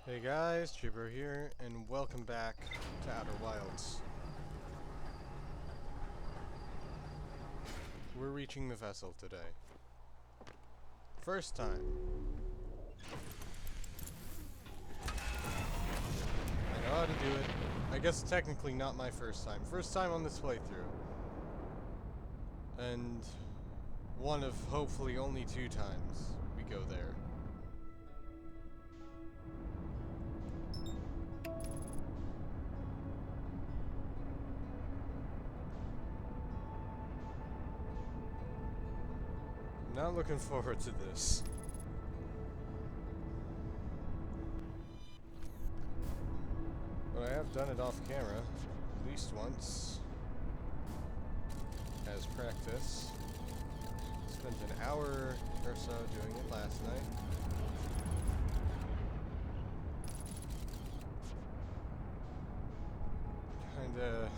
Hey guys, Trooper here, and welcome back to Outer Wilds. We're reaching the vessel today. First time. I know how to do it. I guess technically not my first time. First time on this playthrough. And one of hopefully only 2 times we go there. Not looking forward to this. But I have done it off camera, at least once, as practice. Spent an hour or so doing it last night. Kinda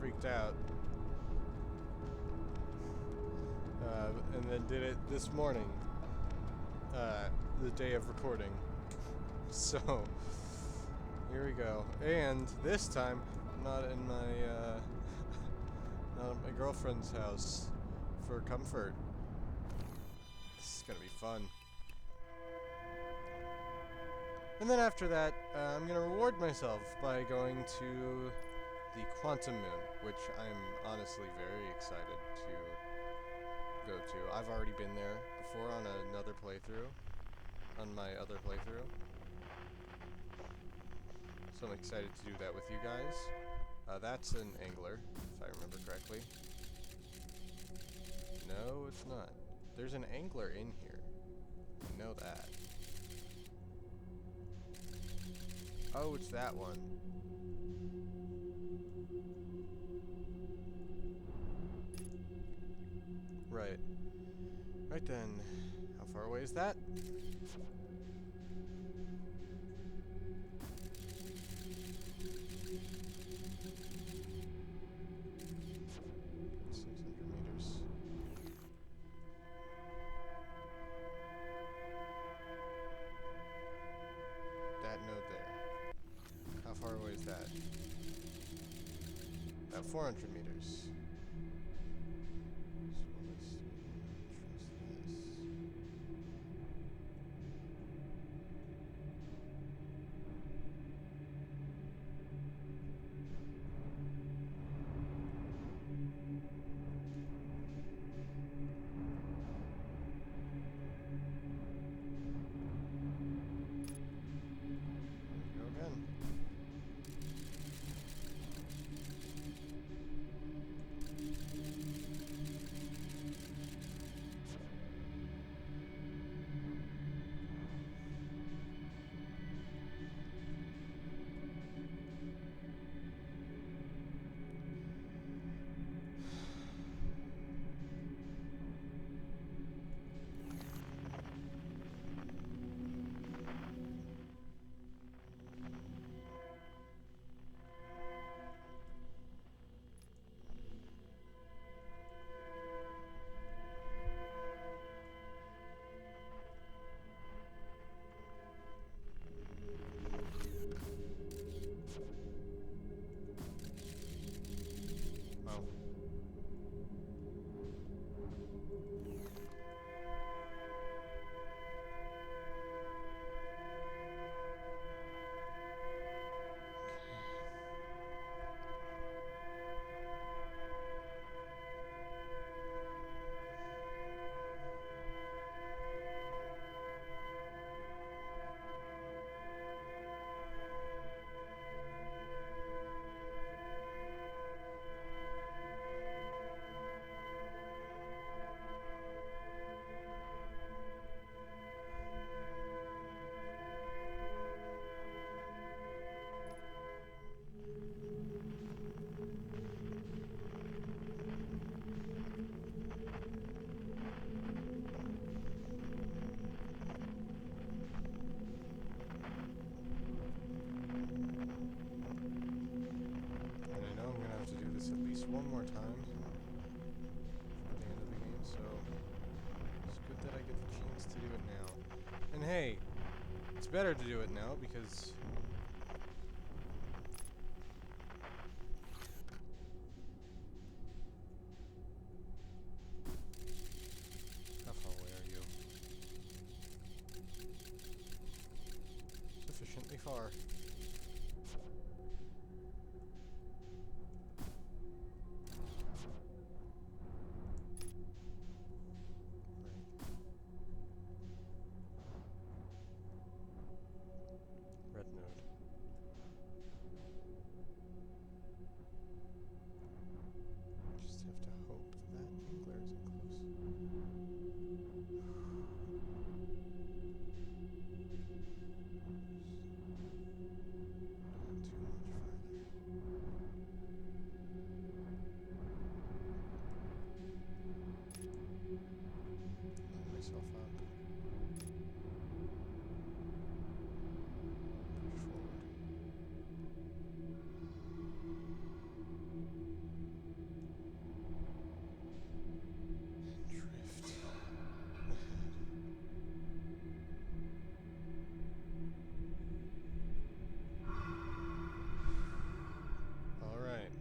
freaked out. And then did it this morning, the day of recording. So, here we go. And this time, I'm not in my, not at my girlfriend's house for comfort. This is gonna be fun. And then after that, I'm gonna reward myself by going to the Quantum Moon, which I'm honestly very excited to go to. I've already been there before on another playthrough, on my other playthrough. So I'm excited to do that with you guys. That's an angler, if I remember correctly. No, it's not. There's an angler in here. I know that. Oh, it's that one. Right. Right then. How far away is that? 600 meters. That node there. How far away is that? About 400 meters. So let's trust this. There we go again. Oh. And I know I'm gonna have to do this at least one more time before the end of the game, so it's good that I get the chance to do it now. And hey, better to do it now because how far away are you? Sufficiently far. Red node. Just have to hope that angler isn't close. Not too much farther. Load myself up. Push forward. Drift ahead. All right.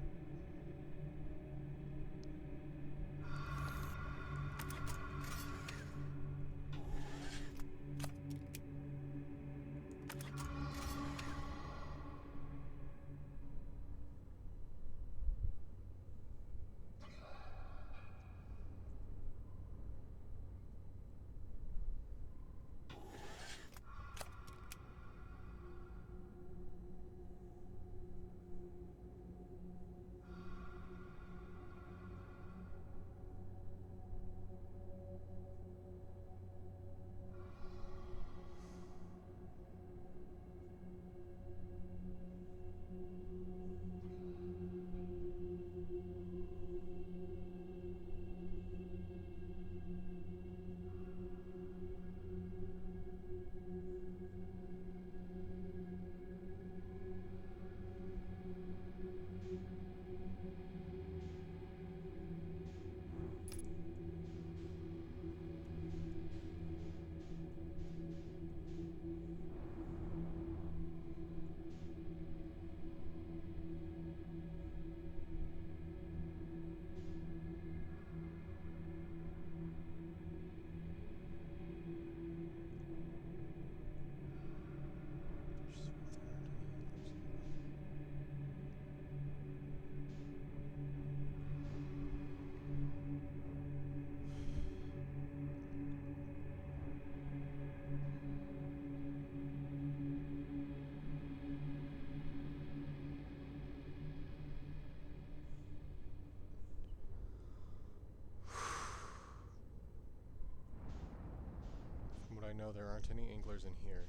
From what I know, there aren't any anglers in here.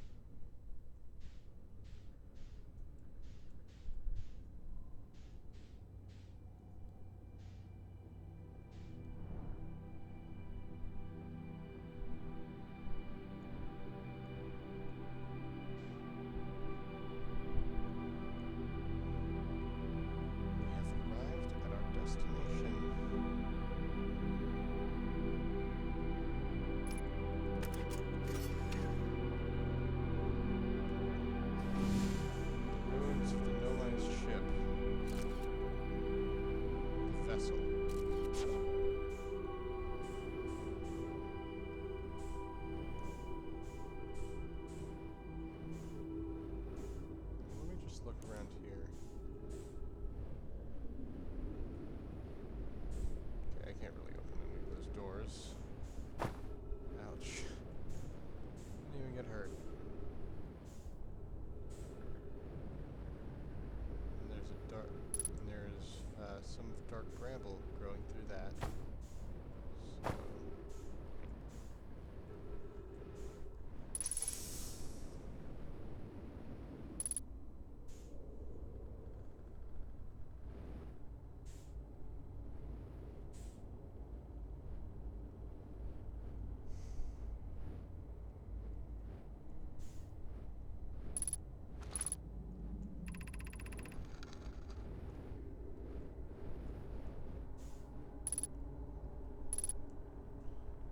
We have arrived at our destination. Ruins of the Nomai's ship. The vessel. Let me just look around here. Okay, I can't really open any of those doors. Ouch. Didn't even get hurt. And there's some dark bramble growing through that. So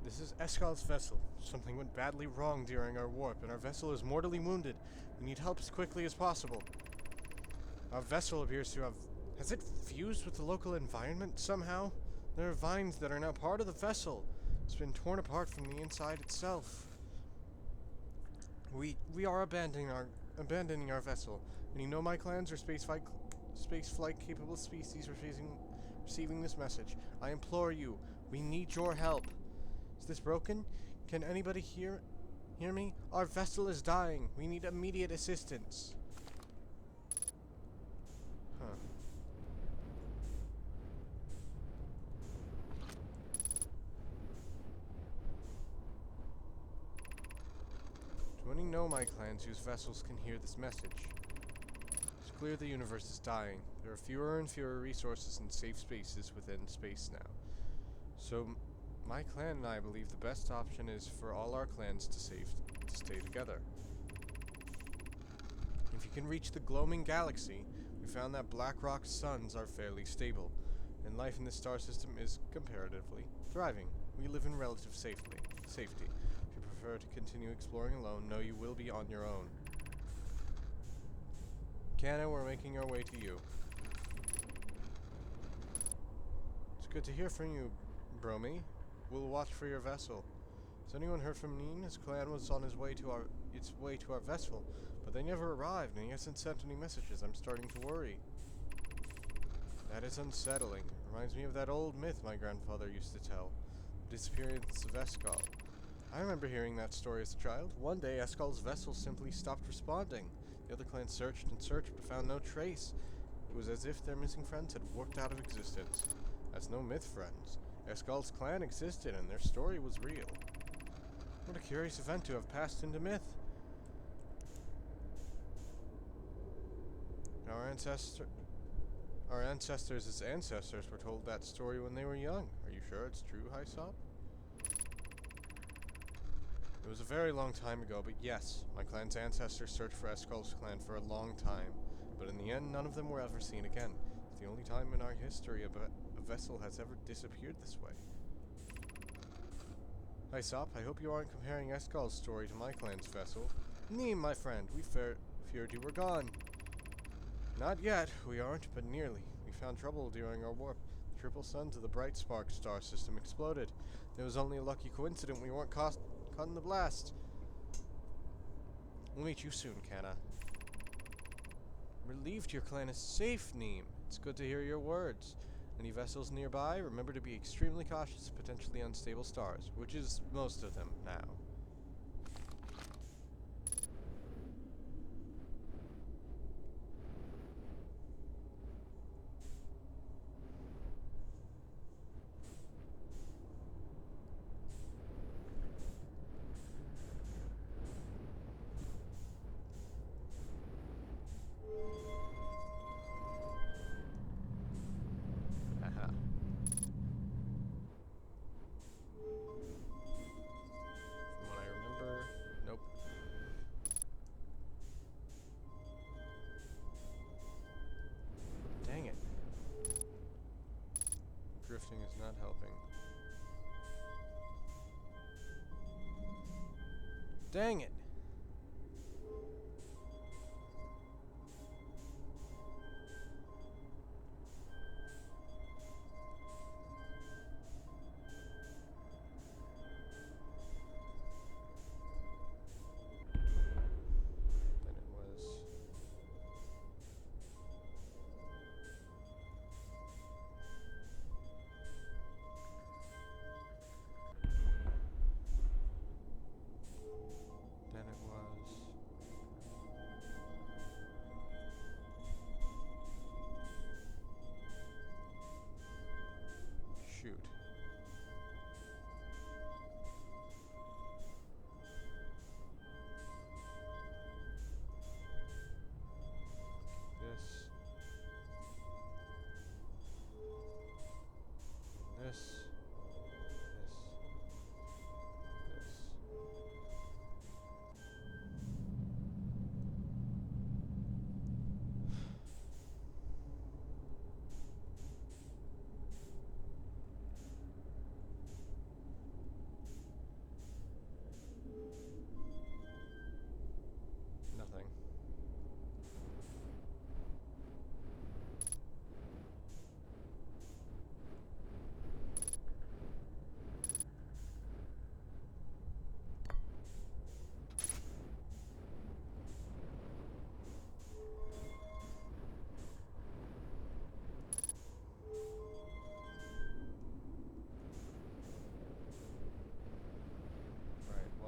This is Eskal's vessel. Something went badly wrong during our warp, and our vessel is mortally wounded. We need help as quickly as possible. Our vessel appears to have... Has it fused with the local environment somehow? There are vines that are now part of the vessel. It's been torn apart from the inside itself. We are abandoning our vessel. Any Nomai clans or spaceflight capable species receiving this message, I implore you, we need your help. Is this broken? Can anybody hear me? Our vessel is dying. We need immediate assistance. Huh. Do any Nomai clans whose vessels can hear this message? It's clear the universe is dying. There are fewer and fewer resources and safe spaces within space now. So, my clan and I believe the best option is for all our clans to stay together. If you can reach the Gloaming Galaxy, we found that black rock suns are fairly stable, and life in this star system is comparatively thriving. We live in relative safety. If you prefer to continue exploring alone, know you will be on your own. Kana, we're making our way to you. It's good to hear from you, Bromy. We'll watch for your vessel. Has anyone heard from Neen? His clan was on its way to our vessel, but they never arrived, and he hasn't sent any messages. I'm starting to worry. That is unsettling. Reminds me of that old myth my grandfather used to tell. The disappearance of Eskal. I remember hearing that story as a child. One day, Eskal's vessel simply stopped responding. The other clans searched and searched, but found no trace. It was as if their missing friends had warped out of existence. That's no myth, friends. Eskal's clan existed, and their story was real. What a curious event to have passed into myth. Our ancestors' ancestors were told that story when they were young. Are you sure it's true, Hysop? It was a very long time ago, but yes, my clan's ancestors searched for Eskal's clan for a long time, but in the end, none of them were ever seen again. It's the only time in our history a vessel has ever disappeared this way. Hysop, I hope you aren't comparing Eskal's story to my clan's vessel. Neem, my friend, we feared you were gone. Not yet, we aren't, but nearly. We found trouble during our warp. The triple suns of the Bright Spark star system exploded. It was only a lucky coincidence we weren't caught in the blast. We'll meet you soon, Kana. Relieved your clan is safe, Neem. It's good to hear your words. Any vessels nearby, remember to be extremely cautious of potentially unstable stars, which is most of them now. Drifting is not helping. Dang it! Then it was... Then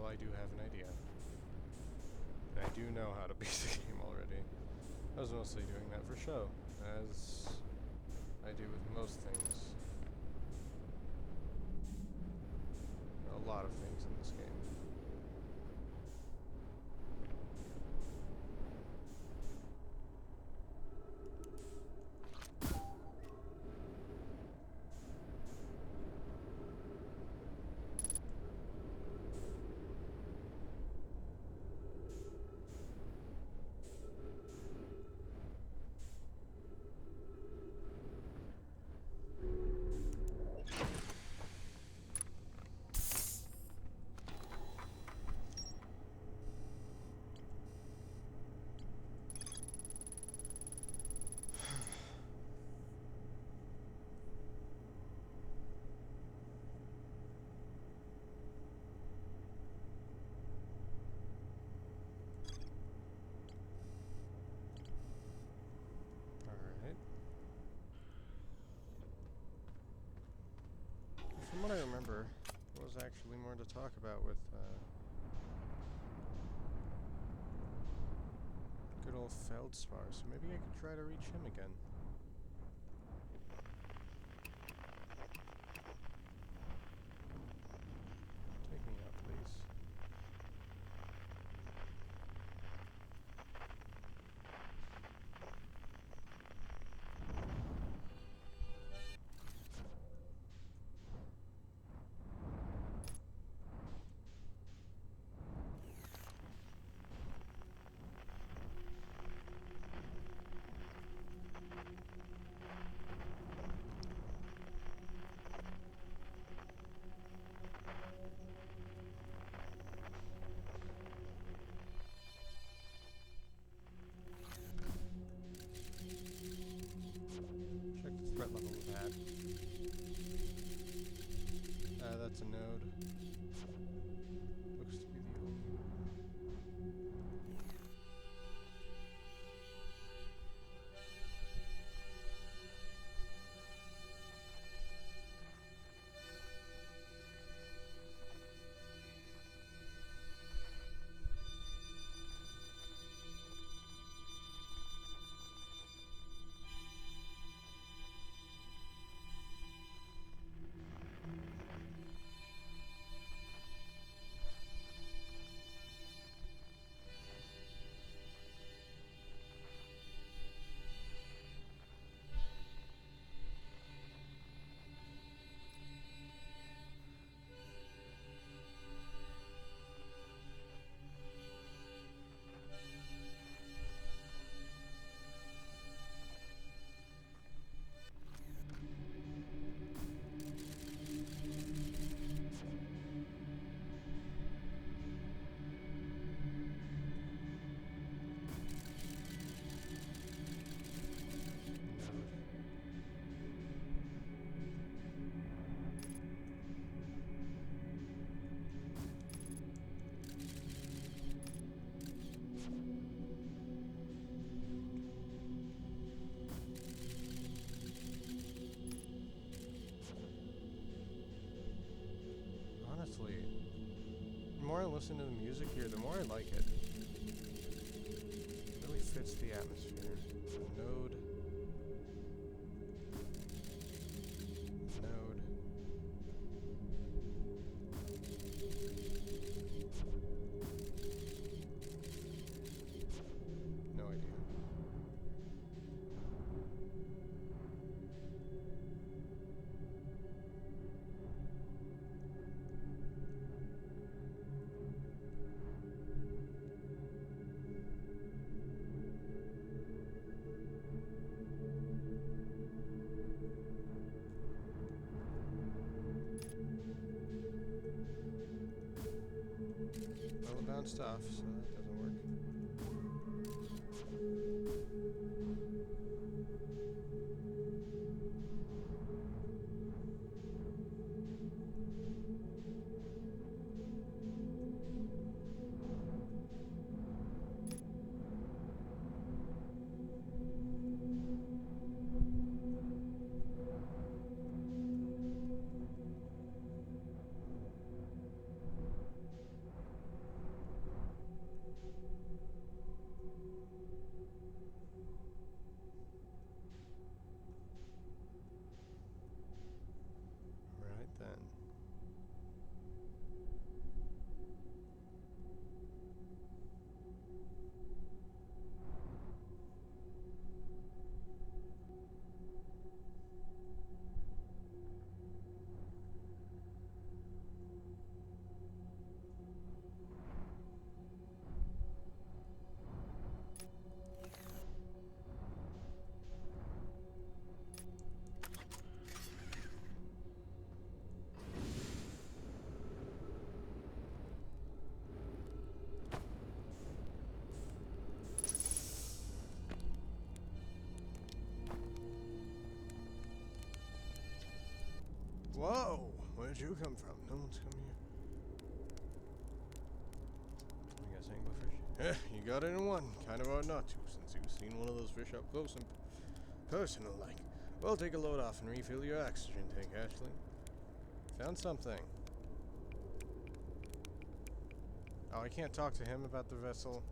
I do have an idea. And I do know how to beat the game already. I was mostly doing that for show, as I do with most things. A lot of things in this game. From what I remember, there was actually more to talk about with good old Feldspar, so maybe I could try to reach him again. Take me out, please. Check the threat level of that. That's a node. Looks to be the only one. Honestly, the more I listen to the music here, the more I like it. It really fits the atmosphere. Node. Node. No idea. Well, it bounced off, so that doesn't work. Whoa! Where'd you come from? No one's come here. You guys anglerfish? You got it in one. Kind of hard not to, since you've seen one of those fish up close and personal like. Well, take a load off and refill your oxygen tank, Ashley. Found something. Oh, I can't talk to him about the vessel.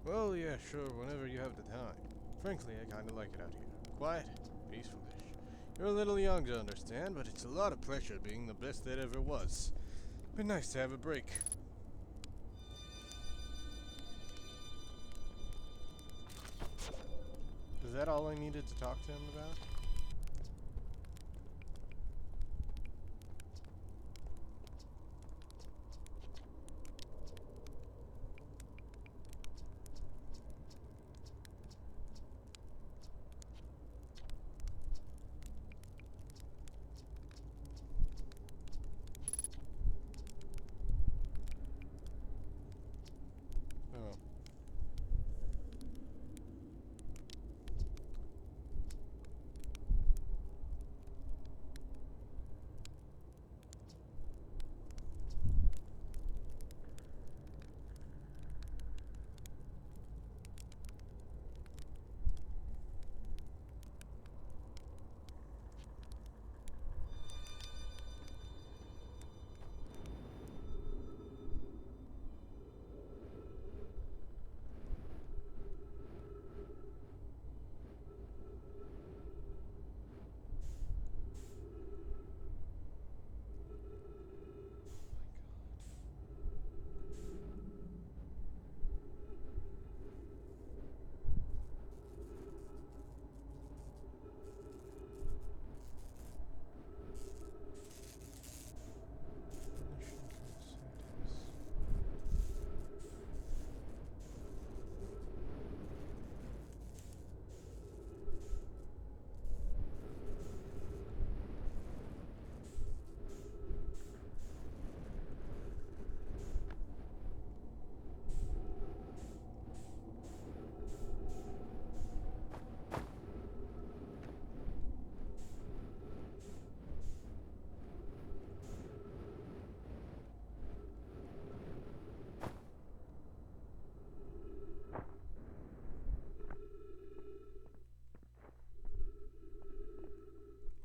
Well, yeah, sure, whenever you have the time. Frankly, I kinda like it out here. Quiet, peaceful-ish. You're a little young to understand, but it's a lot of pressure being the best that ever was. Been nice to have a break. Is that all I needed to talk to him about? Oh.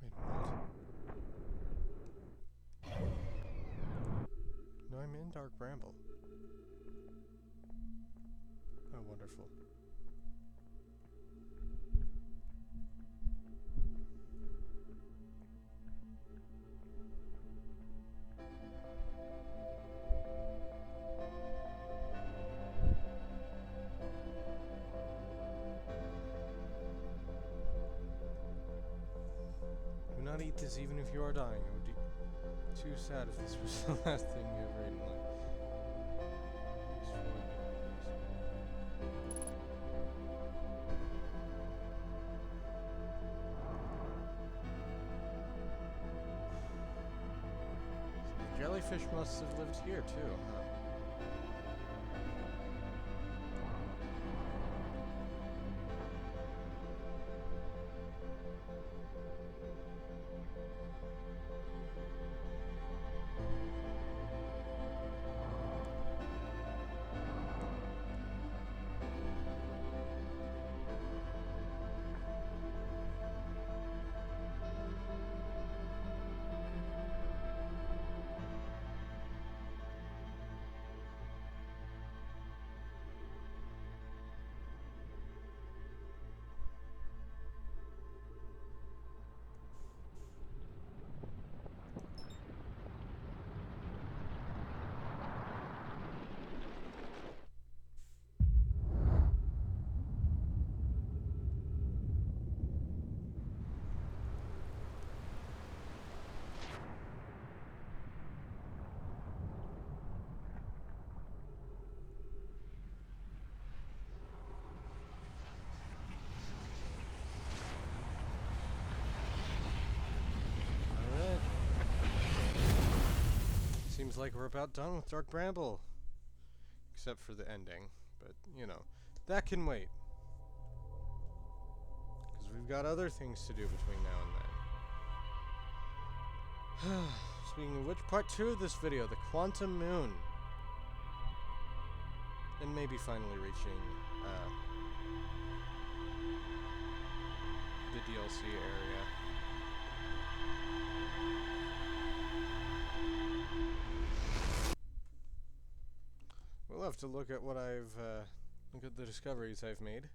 Wait, what? No, I'm in Dark Bramble. Oh, wonderful. Do not eat this even if you are dying. It would be too sad if this was the last thing you ever ate in life. The jellyfish must have lived here too, huh? Seems like we're about done with Dark Bramble. Except for the ending. But, you know, That can wait. Because we've got other things to do between now and then. Speaking of which, part 2 of this video, the Quantum Moon. And maybe finally reaching the DLC area. We'll have to look at what look at the discoveries I've made.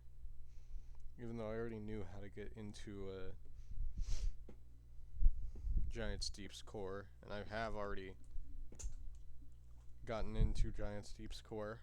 Even though I already knew how to get into Giant's Deep's core, and I have already gotten into Giant's Deep's core.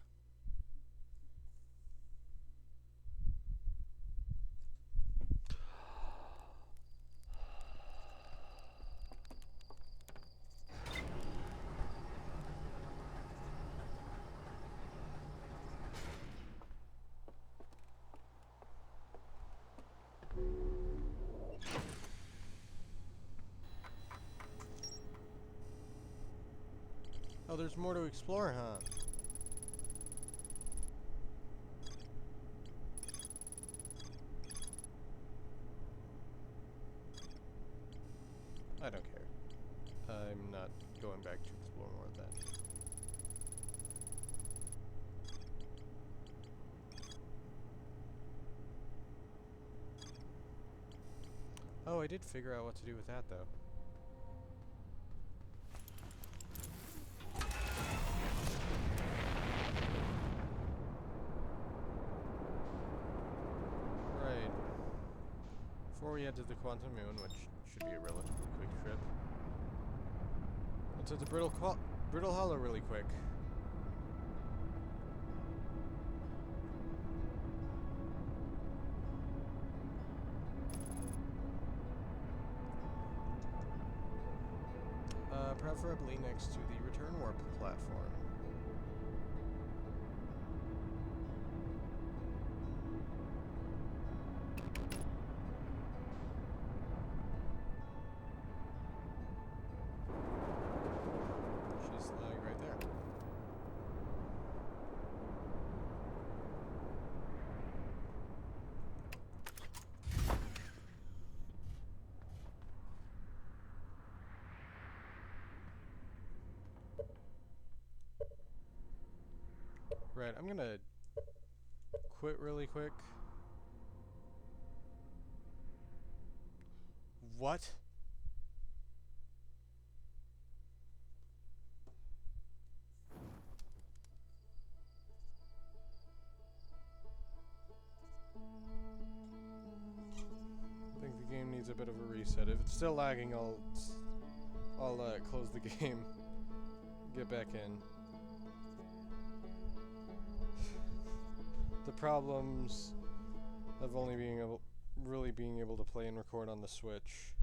Oh, there's more to explore, huh? I don't care. I'm not going back to explore more of that. Oh, I did figure out what to do with that, though. Right. Before we head to the Quantum Moon, which should be a relatively quick trip, let's hit the Brittle Hollow really quick. Preferably next to the return warp platform. She's like right there. Right, I'm gonna quit really quick. What? I think the game needs a bit of a reset. If it's still lagging, I'll close the game, get back in. The problems of only really being able to play and record on the Switch.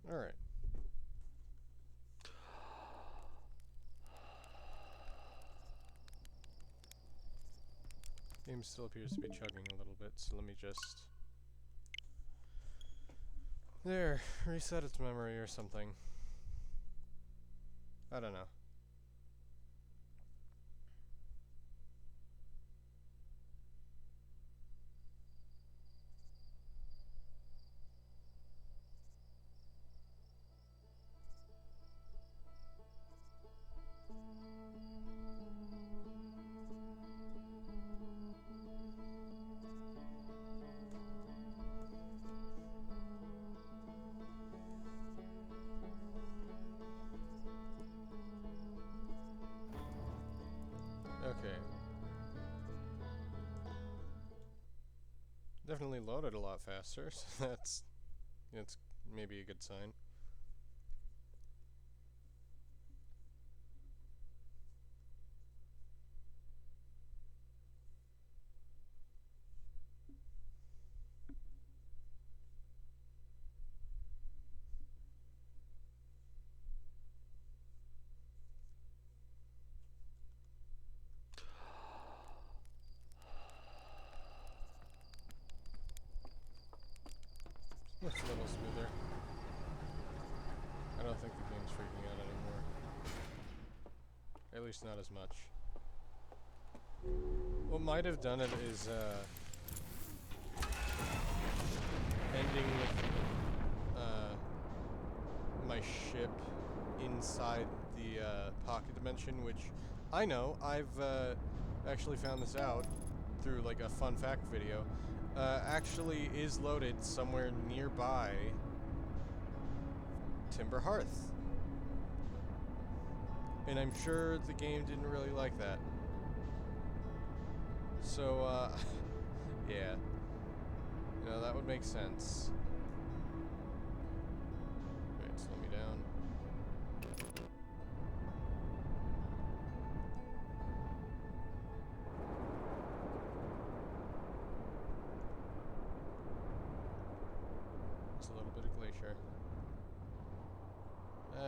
Alright. Game still appears to be chugging a little bit, so let me just... There, reset its memory or something. I don't know. Okay. Definitely loaded a lot faster, so that's maybe a good sign. least not as much. What might have done it is, ending with, my ship inside the, pocket dimension, which I know, I've, actually found this out through, like, a fun fact video, actually is loaded somewhere nearby Timber Hearth. And I'm sure the game didn't really like that. So, yeah. You know, that would make sense. Wait, slow me down. It's a little bit of glacier.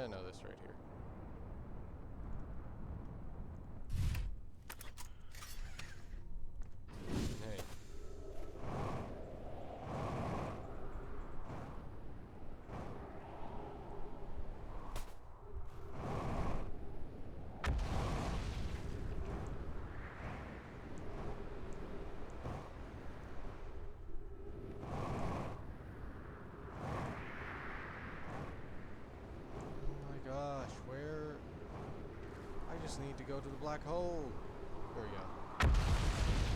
No, this right here. Hey. Need to go to the black hole. There we go.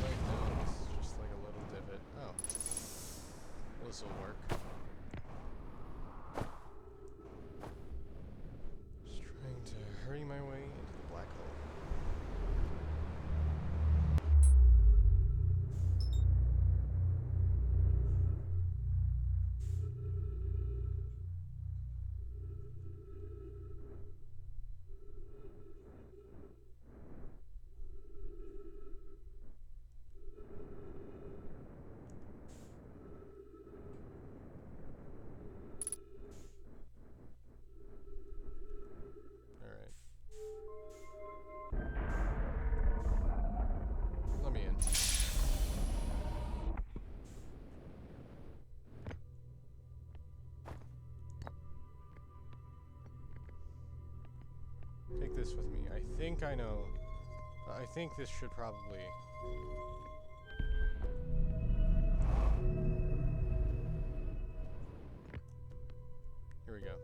Wait, no, this is just like a little divot. Oh. This will work. Just trying to hurry my way into the black hole. Let me in. Take this with me. I think I know. I think this should probably... Here we go.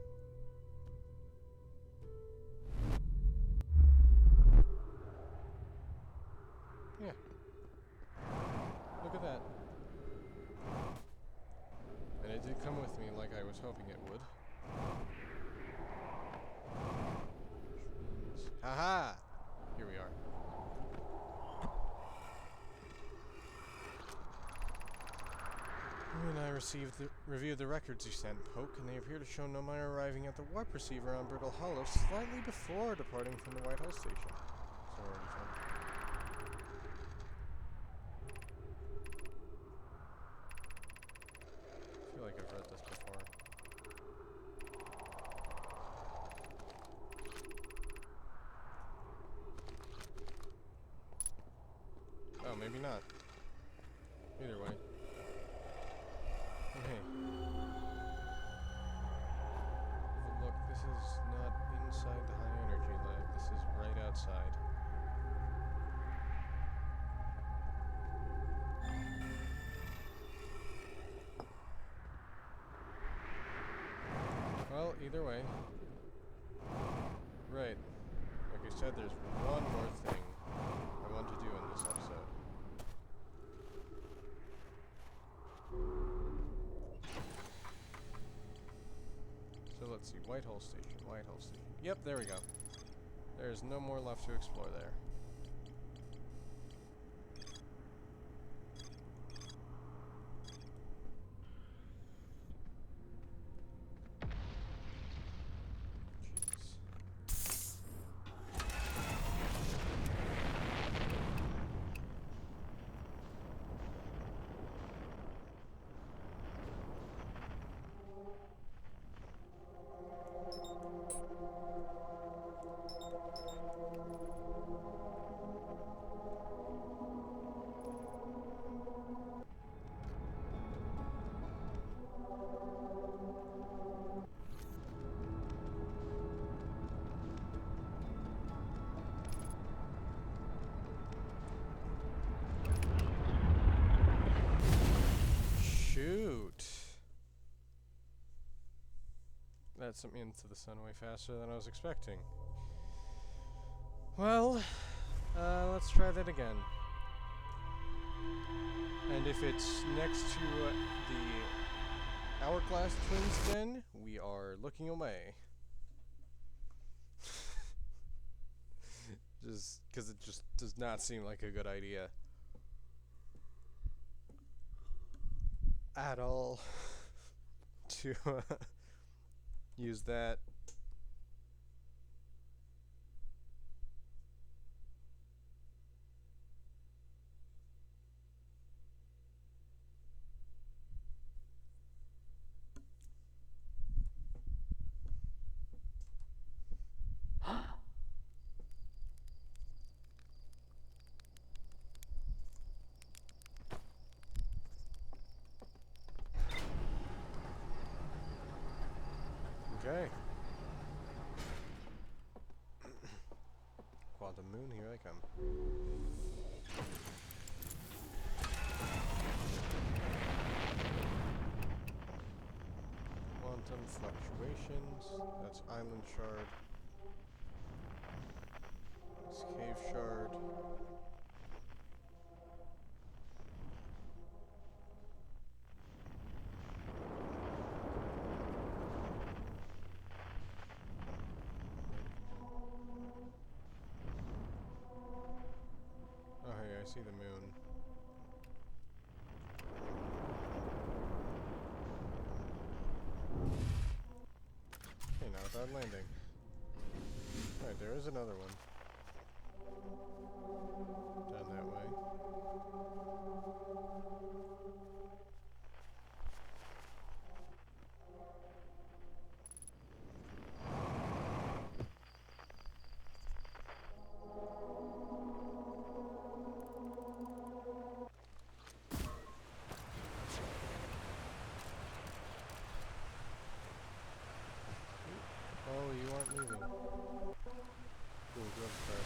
Yeah. Look at that. And it did come with me like I was hoping it would. Haha! Here we are. You and I reviewed the records you sent, Poke, and they appear to show Nomai arriving at the warp receiver on Brittle Hollow slightly before departing from the White Hole Station. So already found. I feel like I've read this before. Oh, maybe not. Either way. Okay. But look, this is not inside the high energy lab. This is right outside. Well, either way. Right. Like I said, there's one more thing I want to do in this episode. So let's see, White Hole Station, White Hole Station. Yep, there we go. There's no more left to explore there. shoot. That sent me into the sun way faster than I was expecting. Well, let's try that again. And if it's next to the Hourglass Twins again, we are looking away. Just because it just does not seem like a good idea. At all. To use that. Okay. Quantum Moon, here I come. Quantum Fluctuations. That's Island Shard. It's Cave Shard. Oh, hey, I see the moon. Hey, not a bad landing. Alright, there is another one. Down that way. Oh, you aren't moving. Cool, good start.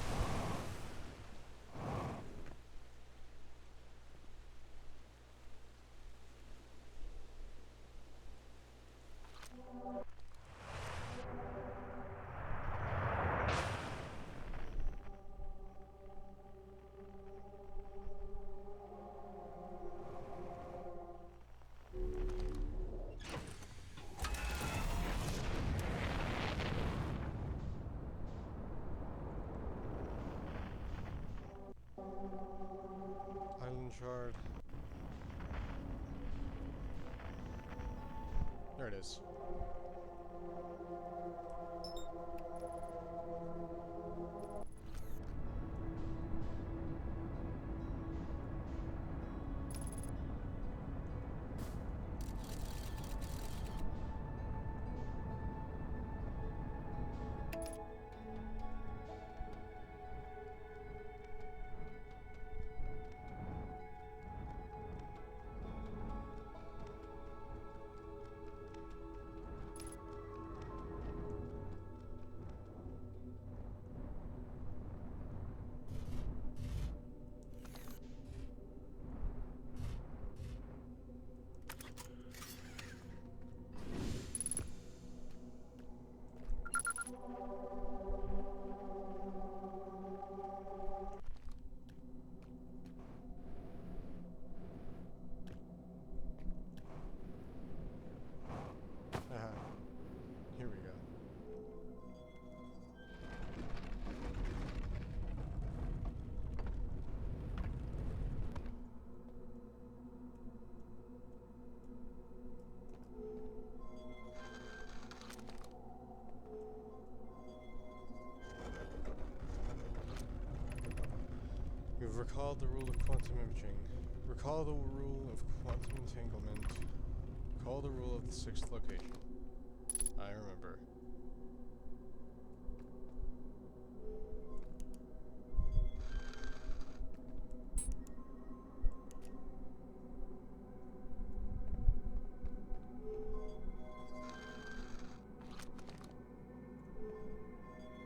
Island Shard. There it is. Here we go. You've recalled the rule of quantum imaging. Recall the rule of quantum entanglement. Recall the rule of the sixth location. I remember.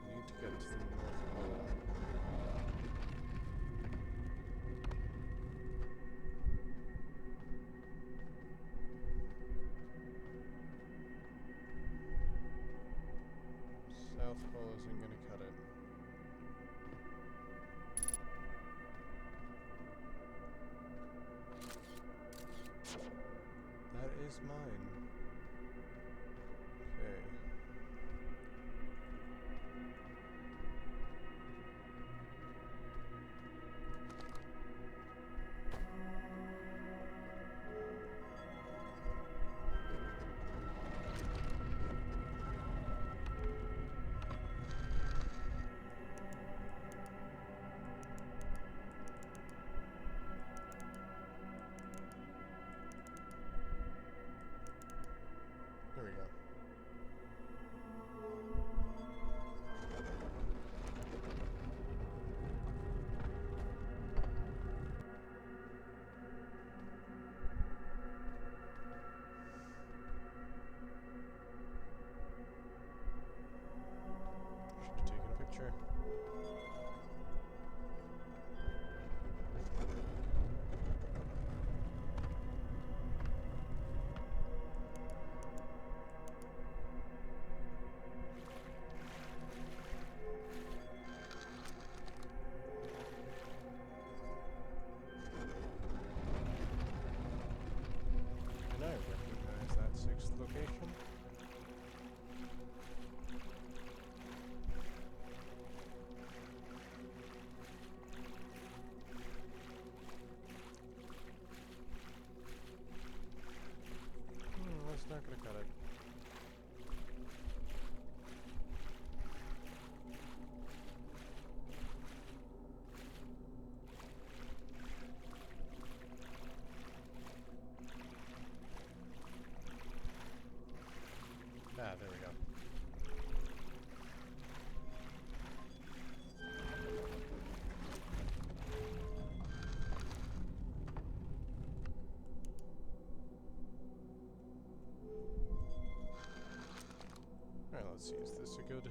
We need to get to the North Pole. South Pole isn't gonna cut it. That is mine. Okay. There we go. Should have taken a picture. And I recognize that sixth location. That's not gonna cut it. Ah, there we go. Alright, let's see, is this a good...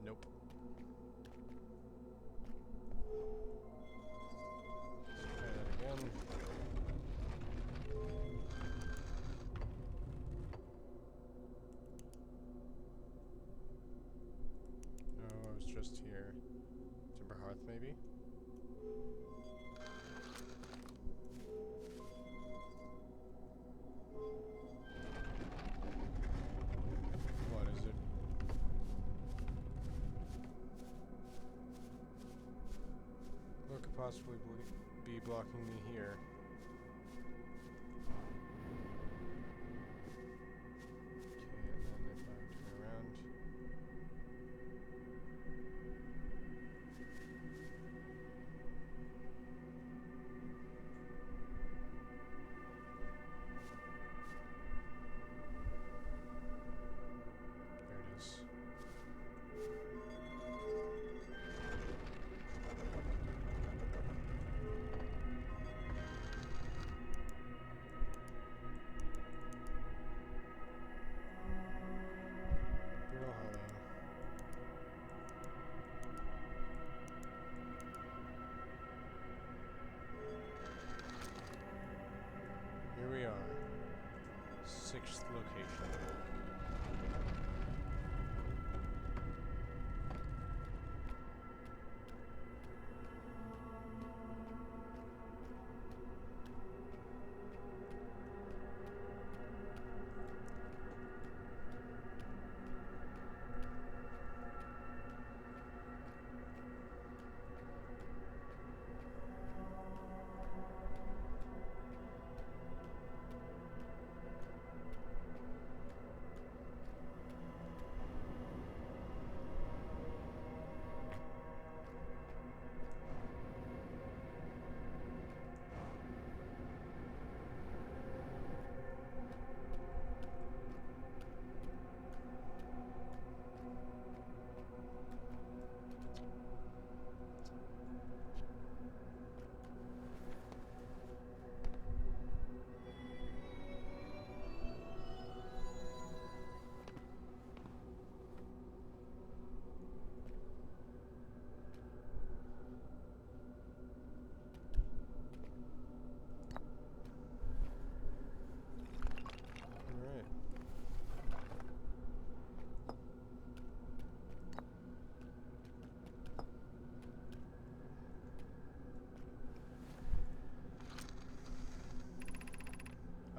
Nope. Try that again. No, I was just here. Timber Hearth, maybe? What is it? What could possibly be blocking me here? Okay, and then if I turn around... There it is.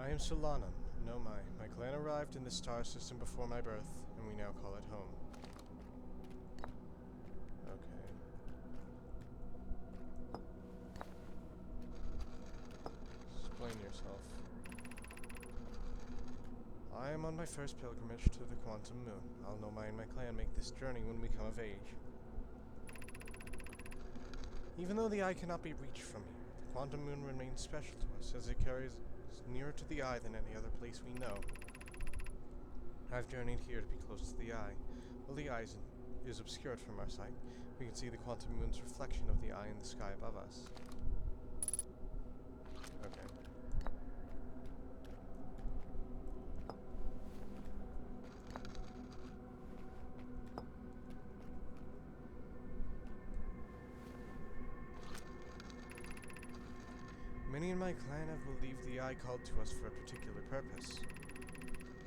I am Solanum, Nomai. My clan arrived in the star system before my birth, and we now call it home. Okay. Explain yourself. I am on my first pilgrimage to the Quantum Moon. I'll Nomai and my clan make this journey when we come of age. Even though the eye cannot be reached from here, the Quantum Moon remains special to us as it carries nearer to the eye than any other place we know. I've journeyed here to be close to the eye. While the eye is obscured from our sight, we can see the Quantum Moon's reflection of the eye in the sky above us. Okay. Many in my clan have believed the eye called to us for a particular purpose.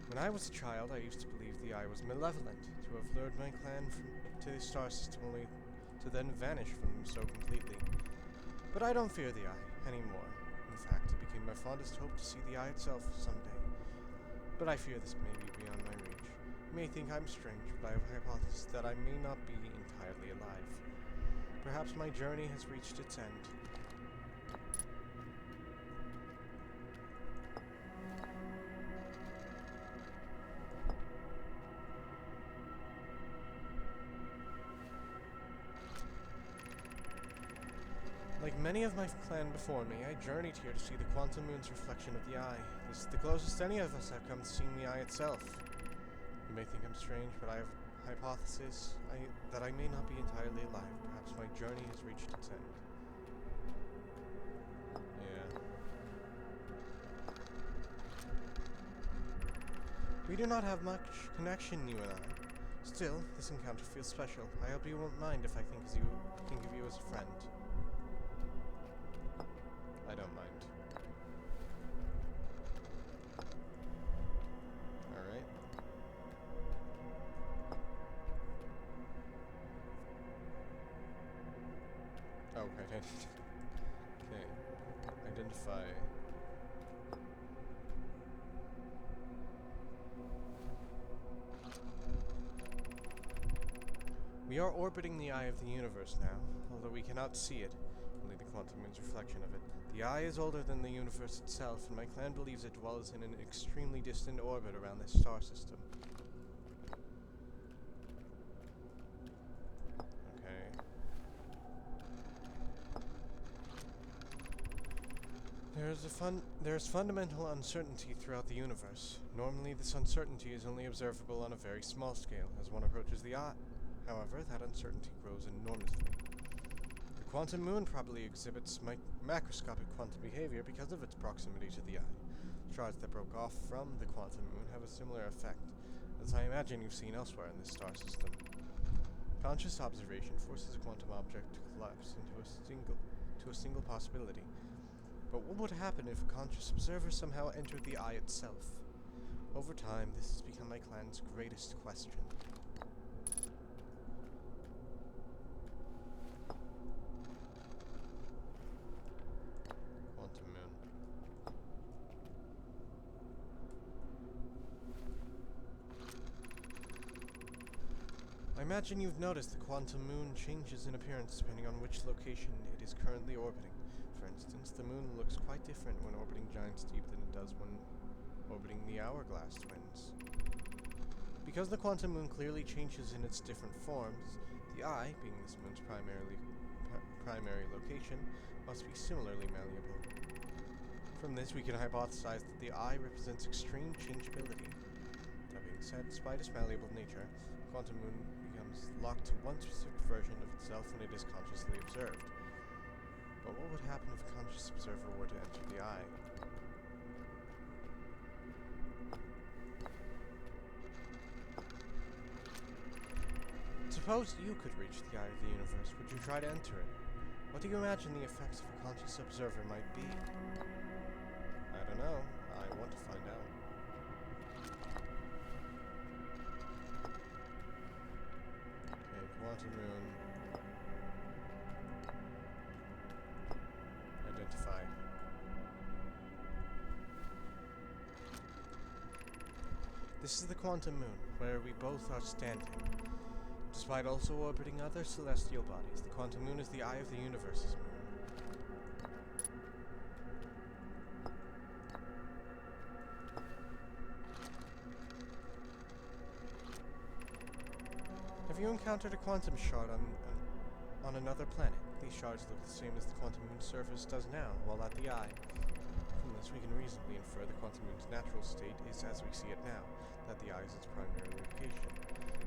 When I was a child, I used to believe the eye was malevolent, to have lured my clan to the star system only to then vanish from them so completely. But I don't fear the eye anymore. In fact, it became my fondest hope to see the eye itself someday. But I fear this may be beyond my reach. You may think I'm strange, but I have a hypothesis that I may not be entirely alive. Perhaps my journey has reached its end. Like many of my clan before me, I journeyed here to see the Quantum Moon's reflection of the eye. This is the closest any of us have come to seeing the eye itself. You may think I'm strange, but I have a hypothesis that I may not be entirely alive. Perhaps my journey has reached its end. Yeah. We do not have much connection, you and I. Still, this encounter feels special. I hope you won't mind if I think of you as a friend. I don't mind. Alright. Oh, right. Okay. Identify. We are orbiting the eye of the universe now, although we cannot see it, only the Quantum Moon's reflection of it. The eye is older than the universe itself, and my clan believes it dwells in an extremely distant orbit around this star system. Okay. There is fundamental uncertainty throughout the universe. Normally, this uncertainty is only observable on a very small scale. As one approaches the eye, however, that uncertainty grows enormously. The Quantum Moon probably exhibits macroscopic quantum behavior because of its proximity to the eye. Shards that broke off from the Quantum Moon have a similar effect, as I imagine you've seen elsewhere in this star system. Conscious observation forces a quantum object to collapse into a single possibility. But what would happen if a conscious observer somehow entered the eye itself? Over time, this has become my clan's greatest question. Quantum Moon. I imagine you've noticed the Quantum Moon changes in appearance depending on which location it is currently orbiting. For instance, the moon looks quite different when orbiting Giant's Deep than it does when orbiting the Hourglass Twins. Because the Quantum Moon clearly changes in its different forms, the eye, being this moon's primary location, must be similarly malleable. From this, we can hypothesize that the eye represents extreme changeability. That being said, despite its malleable nature, the Quantum Moon becomes locked to one specific version of itself when it is consciously observed. But what would happen if a conscious observer were to enter the eye? Suppose you could reach the eye of the universe. Would you try to enter it? What do you imagine the effects of a conscious observer might be? I don't know. I want to find out. Okay, Quantum Moon. Identify. This is the Quantum Moon, where we both are standing. Despite also orbiting other celestial bodies, the Quantum Moon is the eye of the universe's moon. Have you encountered a quantum shard on another planet? These shards look the same as the Quantum Moon's surface does now, while at the eye. From this, we can reasonably infer the Quantum Moon's natural state is as we see it now, that the eye is its primary location.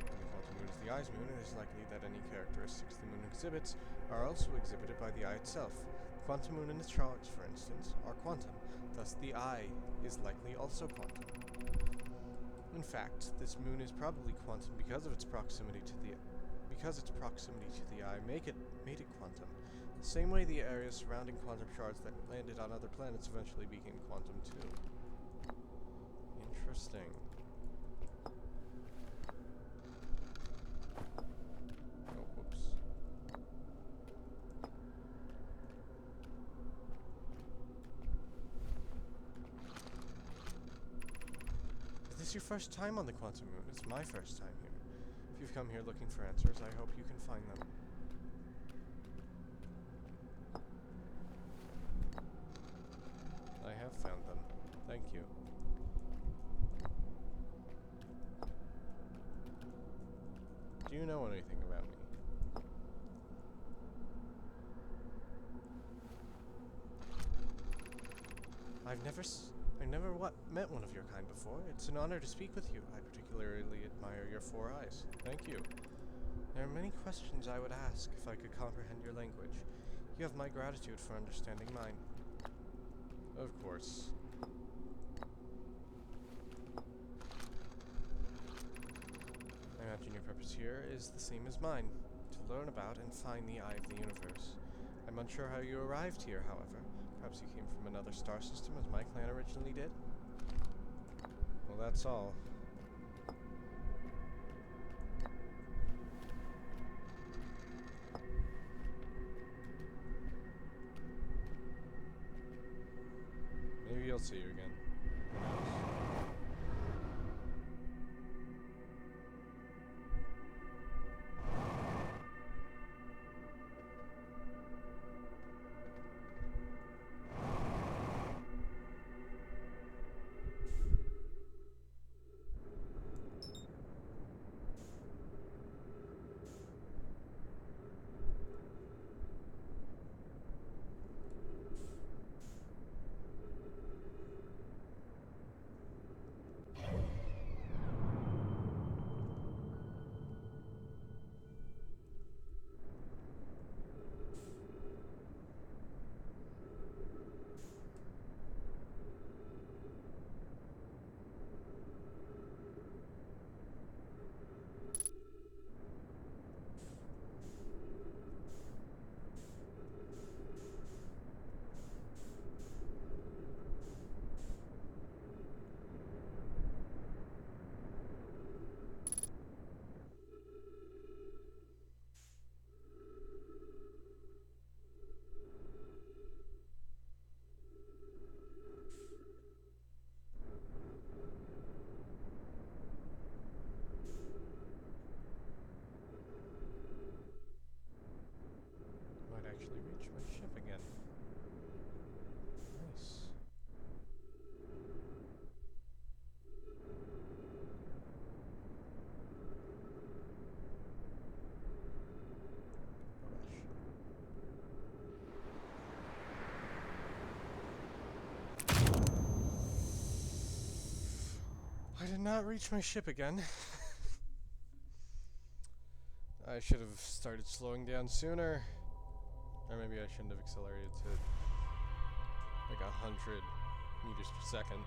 When the Quantum Moon is the eye's moon, it is likely that any characteristics the moon exhibits are also exhibited by the eye itself. The Quantum Moon and its shards, for instance, are quantum, thus the eye is likely also quantum. In fact, this moon is probably quantum because its proximity to the eye made it quantum. The same way the areas surrounding quantum shards that landed on other planets eventually became quantum too. Interesting. Oh, whoops. Is this your first time on the Quantum Moon? It's my first time here. If you've come here looking for answers, I hope you can find them. I have found them. Thank you. Do you know anything about me? I've never met one of your kind before. It's an honor to speak with you. I particularly admire your 4 eyes. Thank you. There are many questions I would ask if I could comprehend your language. You have my gratitude for understanding mine. Of course. I imagine your purpose here is the same as mine, to learn about and find the eye of the universe. I'm unsure how you arrived here, however. Perhaps you came from another star system as my clan originally did? Well, that's all. Maybe I'll see you again. Who knows? Might actually reach my ship again. Nice. I did not reach my ship again. I should have started slowing down sooner. Or maybe I shouldn't have accelerated to like 100 meters per second.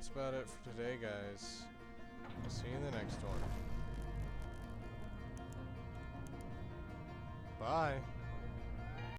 that's about it for today, guys. I'll see you in the next one. Bye.